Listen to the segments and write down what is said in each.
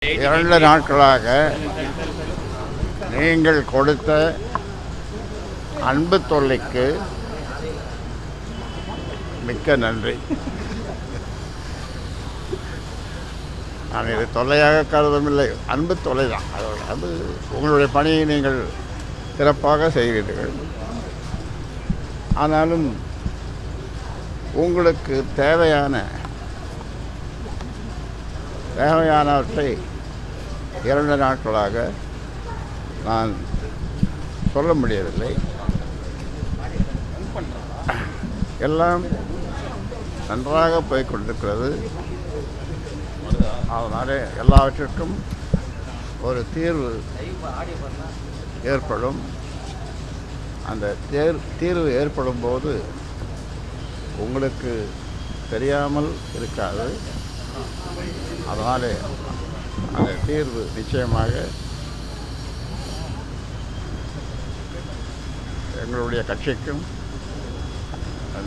2 நாட்களாக நீங்கள் கொடுத்த அன்பு தொல்லைக்கு மிக்க நன்றி. நான் இதை தொல்லையாக கருதவில்லை, அன்பு தொல்லை தான். அது உங்களுடைய பணியை நீங்கள் சிறப்பாக செய்கிறீர்கள். ஆனாலும் உங்களுக்கு தேவையானவற்றை 2 நாட்களாக நான் சொல்ல முடியவில்லை. எல்லாம் நன்றாக போய்கொண்டிருக்கிறது. அதனால் எல்லாவற்றிற்கும் ஒரு தீர்வு ஏற்படும். அந்த தீர்வு ஏற்படும் போது உங்களுக்கு தெரியாமல் இருக்காது. அதனால் அந்த தீர்வு நிச்சயமாக எங்களுடைய கட்சிக்கும்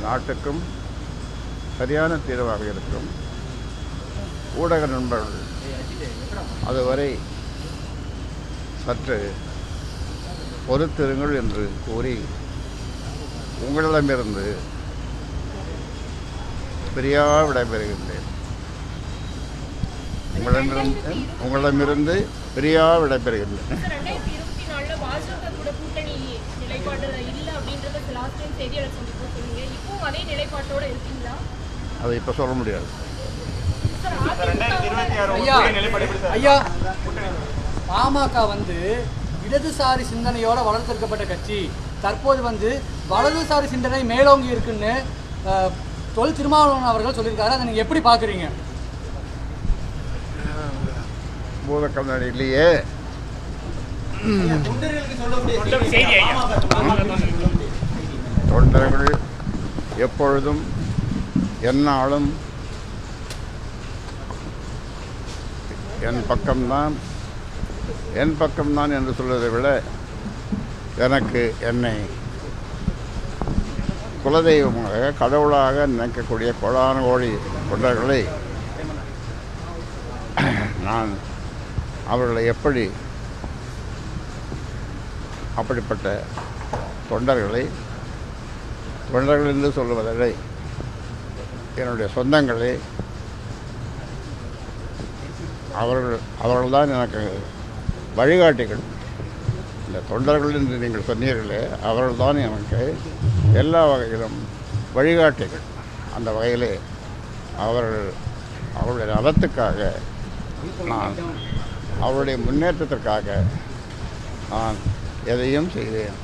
நாட்டுக்கும் சரியான தீர்வாக இருக்கும். ஊடக நண்பர்கள் அதுவரை சற்று பொறுத்திருங்கள் என்று கூறி உங்களிடமிருந்து பிரியாக விடைபெறுகின்றேன். உங்களிடமிருந்து பிரியாக விடைபெறுகின்றேன். அதை இப்போ சொல்ல முடியாது. ஐயா, பாமக இடதுசாரி சிந்தனையோட வளர்த்தெடுக்கப்பட்ட கட்சி. தற்போது வலதுசாரி சிந்தனை மேலோங்கி இருக்குன்னு தொல் திருமாவளவன் அவர்கள் சொல்லியிருக்காரு. அதை நீங்கள் எப்படி பார்க்குறீங்க? பூதக்கண்ணாடியிலேயே தொண்டர்கள் எப்பொழுதும் எந்நாளும் என் பக்கம்தான் என்று சொல்வதை விட எனக்கு என்னை குலதெய்வமாக கடவுளாக நினைக்கக்கூடிய கோடான கோடி தொண்டர்களை நான் அவர்களை அப்படிப்பட்ட தொண்டர்கள் என்று சொல்லுவதை என்னுடைய சொந்தங்களை அவர்கள்தான் எனக்கு வழிகாட்டிகள். இந்த தொண்டர்கள் என்று நீங்கள் சொன்னீர்களே, அவர்கள்தான் எனக்கு எல்லா வகையிலும் வழிகாட்டிகள். அந்த வகையிலே அவருடைய நலத்துக்காக, அவருடைய முன்னேற்றத்திற்காக நான் எதையும் செய்தேன்.